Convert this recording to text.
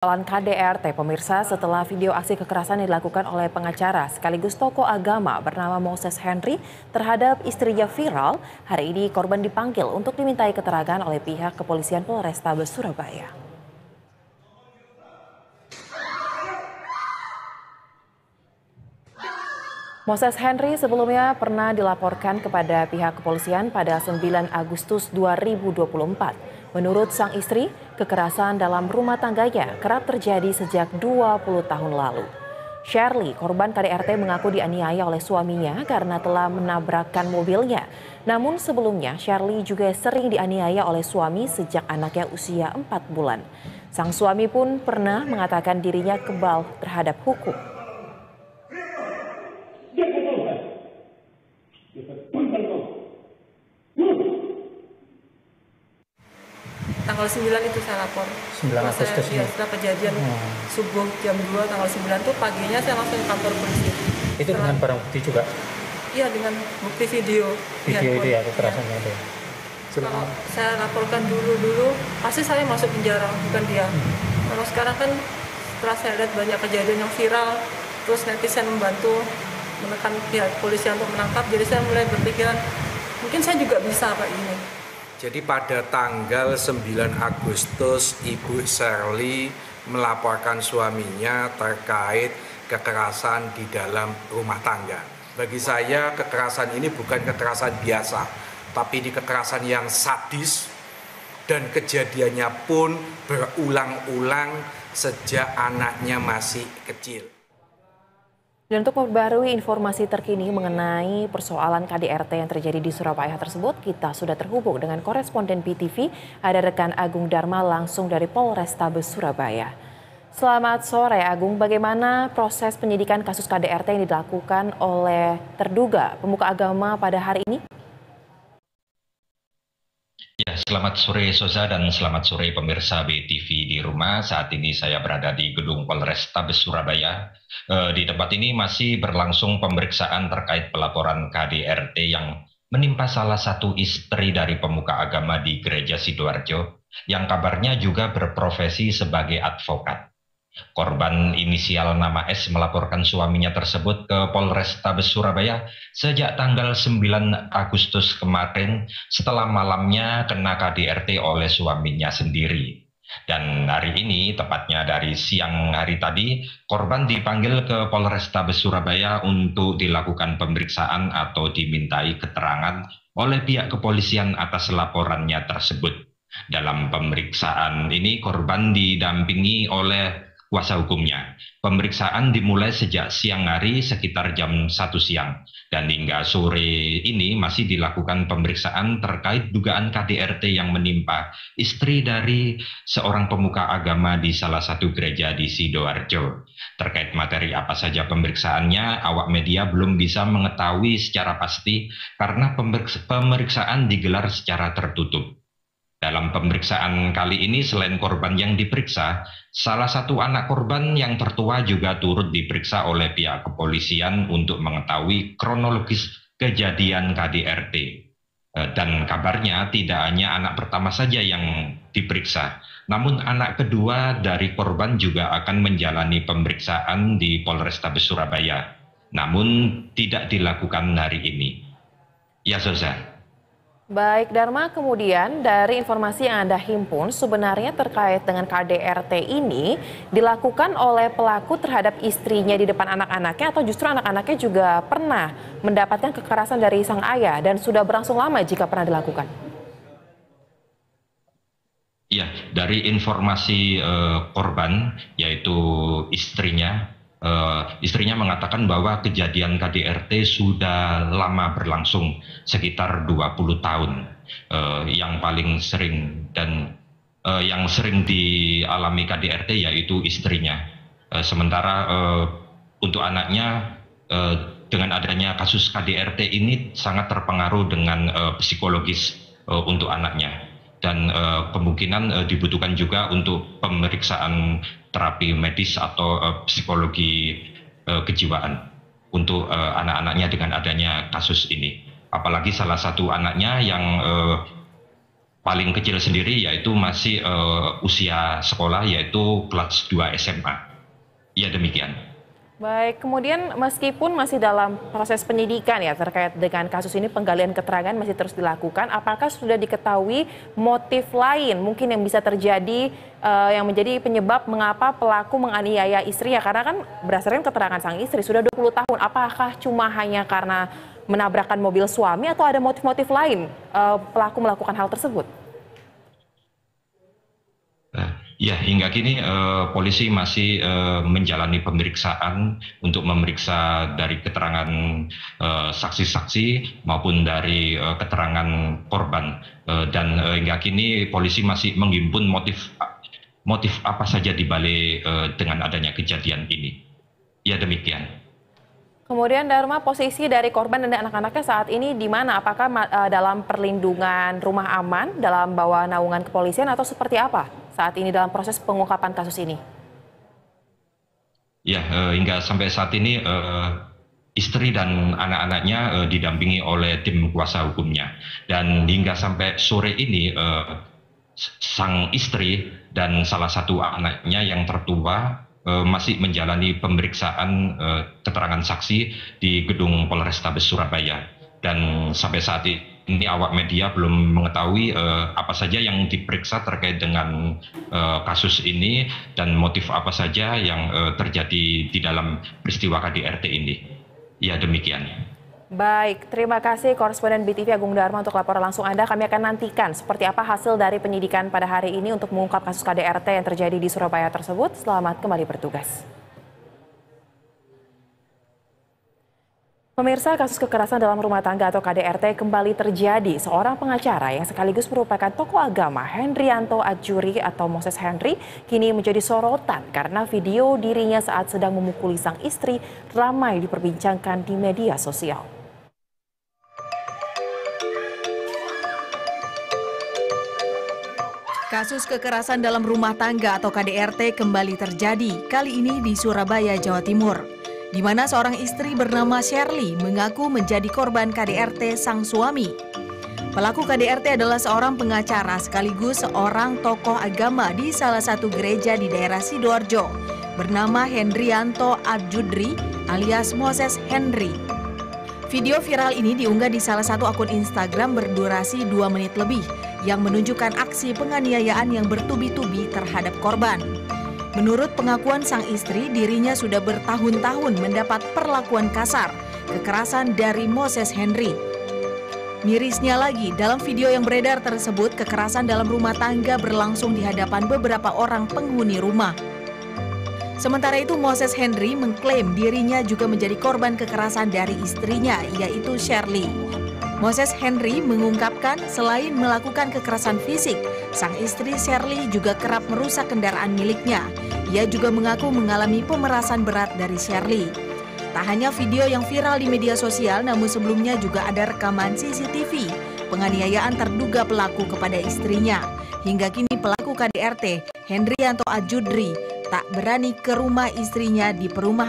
Persoalan KDRT pemirsa setelah video aksi kekerasan yang dilakukan oleh pengacara sekaligus tokoh agama bernama Moses Henry terhadap istrinya viral, hari ini korban dipanggil untuk dimintai keterangan oleh pihak kepolisian Polrestabes Surabaya. Moses Henry sebelumnya pernah dilaporkan kepada pihak kepolisian pada 9 Agustus 2024. Menurut sang istri, kekerasan dalam rumah tangganya kerap terjadi sejak 20 tahun lalu. Shirley, korban KDRT, mengaku dianiaya oleh suaminya karena telah menabrakkan mobilnya. Namun sebelumnya, Shirley juga sering dianiaya oleh suami sejak anaknya usia 4 bulan. Sang suami pun pernah mengatakan dirinya kebal terhadap hukum. Tanggal 9 itu saya lapor. 9 Agustus ya, setelah kejadian subuh jam 2 tanggal 9 itu paginya saya langsung ke kantor polisi. Itu dengan barang bukti juga? Iya, dengan bukti video. Video itu ya, kekerasannya itu. Kalau saya laporkan dulu pasti saya masuk penjara, bukan dia. Kalau sekarang kan setelah saya lihat banyak kejadian yang viral, terus netizen membantu menekan pihak polisi untuk menangkap, jadi saya mulai berpikiran mungkin saya juga bisa Pak ini. Jadi pada tanggal 9 Agustus Ibu Shirley melaporkan suaminya terkait kekerasan di dalam rumah tangga. Bagi saya kekerasan ini bukan kekerasan biasa, tapi ini kekerasan yang sadis dan kejadiannya pun berulang-ulang sejak anaknya masih kecil. Dan untuk memperbarui informasi terkini mengenai persoalan KDRT yang terjadi di Surabaya tersebut, kita sudah terhubung dengan koresponden BTV, ada rekan Agung Dharma langsung dari Polrestabes Surabaya. Selamat sore Agung, bagaimana proses penyidikan kasus KDRT yang dilakukan oleh terduga pemuka agama pada hari ini? Ya, selamat sore Soza dan selamat sore pemirsa BTV di rumah. Saat ini saya berada di gedung Polrestabes Surabaya. Di tempat ini masih berlangsung pemeriksaan terkait pelaporan KDRT yang menimpa salah satu istri dari pemuka agama di Gereja Sidoarjo yang kabarnya juga berprofesi sebagai advokat. Korban inisial nama S melaporkan suaminya tersebut ke Polrestabes Surabaya sejak tanggal 9 Agustus kemarin setelah malamnya kena KDRT oleh suaminya sendiri. Dan hari ini, tepatnya dari siang hari tadi, korban dipanggil ke Polrestabes Surabaya untuk dilakukan pemeriksaan atau dimintai keterangan oleh pihak kepolisian atas laporannya tersebut. Dalam pemeriksaan ini, korban didampingi oleh kuasa hukumnya. Pemeriksaan dimulai sejak siang hari sekitar jam 1 siang dan hingga sore ini masih dilakukan pemeriksaan terkait dugaan KDRT yang menimpa istri dari seorang pemuka agama di salah satu gereja di Sidoarjo. Terkait materi apa saja pemeriksaannya, awak media belum bisa mengetahui secara pasti karena pemeriksaan digelar secara tertutup. Dalam pemeriksaan kali ini selain korban yang diperiksa, salah satu anak korban yang tertua juga turut diperiksa oleh pihak kepolisian untuk mengetahui kronologis kejadian KDRT. Dan kabarnya tidak hanya anak pertama saja yang diperiksa, namun anak kedua dari korban juga akan menjalani pemeriksaan di Polrestabes Surabaya, namun tidak dilakukan hari ini. Ya, Zoza. Baik Dharma, kemudian dari informasi yang Anda himpun sebenarnya terkait dengan KDRT ini dilakukan oleh pelaku terhadap istrinya di depan anak-anaknya atau justru anak-anaknya juga pernah mendapatkan kekerasan dari sang ayah dan sudah berlangsung lama jika pernah dilakukan? Ya, dari informasi korban yaitu istrinya, istrinya mengatakan bahwa kejadian KDRT sudah lama berlangsung, sekitar 20 tahun. Yang paling sering dan yang sering dialami KDRT yaitu istrinya. Sementara untuk anaknya dengan adanya kasus KDRT ini sangat terpengaruh dengan psikologis untuk anaknya. Dan kemungkinan dibutuhkan juga untuk pemeriksaan terapi medis atau psikologi kejiwaan untuk anak-anaknya dengan adanya kasus ini. Apalagi salah satu anaknya yang paling kecil sendiri yaitu masih usia sekolah, yaitu kelas 2 SMA. Ya, demikian. Baik, kemudian meskipun masih dalam proses penyidikan ya terkait dengan kasus ini, penggalian keterangan masih terus dilakukan. Apakah sudah diketahui motif lain mungkin yang bisa terjadi yang menjadi penyebab mengapa pelaku menganiaya istrinya? Karena kan berdasarkan keterangan sang istri sudah 20 tahun. Apakah cuma hanya karena menabrakkan mobil suami atau ada motif-motif lain pelaku melakukan hal tersebut? Ya, hingga kini polisi masih menjalani pemeriksaan untuk memeriksa dari keterangan saksi-saksi maupun dari keterangan korban. Dan hingga kini polisi masih menghimpun motif apa saja di balik dengan adanya kejadian ini. Ya, demikian. Kemudian Dharma, posisi dari korban dan anak-anaknya saat ini di mana? Apakah dalam perlindungan rumah aman, dalam bawah naungan kepolisian atau seperti apa saat ini dalam proses pengungkapan kasus ini? Ya, hingga sampai saat ini istri dan anak-anaknya didampingi oleh tim kuasa hukumnya. Dan hingga sampai sore ini sang istri dan salah satu anaknya yang tertua masih menjalani pemeriksaan keterangan saksi di gedung Polrestabes Surabaya. Dan sampai saat ini awak media belum mengetahui apa saja yang diperiksa terkait dengan kasus ini dan motif apa saja yang terjadi di dalam peristiwa KDRT ini. Ya, demikian. Baik, terima kasih koresponden BTV Agung Dharma untuk laporan langsung Anda. Kami akan nantikan seperti apa hasil dari penyidikan pada hari ini untuk mengungkap kasus KDRT yang terjadi di Surabaya tersebut. Selamat kembali bertugas. Pemirsa, kasus kekerasan dalam rumah tangga atau KDRT kembali terjadi. Seorang pengacara yang sekaligus merupakan tokoh agama, Hendrianto Adjuri atau Moses Henry, kini menjadi sorotan karena video dirinya saat sedang memukuli sang istri ramai diperbincangkan di media sosial. Kasus kekerasan dalam rumah tangga atau KDRT kembali terjadi, kali ini di Surabaya, Jawa Timur, di mana seorang istri bernama Shirley mengaku menjadi korban KDRT sang suami. Pelaku KDRT adalah seorang pengacara sekaligus seorang tokoh agama di salah satu gereja di daerah Sidoarjo, bernama Hendrianto Adjuri alias Moses Henry. Video viral ini diunggah di salah satu akun Instagram berdurasi 2 menit lebih yang menunjukkan aksi penganiayaan yang bertubi-tubi terhadap korban. Menurut pengakuan sang istri, dirinya sudah bertahun-tahun mendapat perlakuan kasar, kekerasan dari Moses Henry. Mirisnya lagi, dalam video yang beredar tersebut, kekerasan dalam rumah tangga berlangsung di hadapan beberapa orang penghuni rumah. Sementara itu, Moses Henry mengklaim dirinya juga menjadi korban kekerasan dari istrinya, yaitu Shirley. Moses Henry mengungkapkan selain melakukan kekerasan fisik, sang istri Shirley juga kerap merusak kendaraan miliknya. Ia juga mengaku mengalami pemerasan berat dari Shirley. Tak hanya video yang viral di media sosial, namun sebelumnya juga ada rekaman CCTV penganiayaan terduga pelaku kepada istrinya. Hingga kini pelaku KDRT, Hendrianto Adjuri, tak berani ke rumah istrinya di perumahan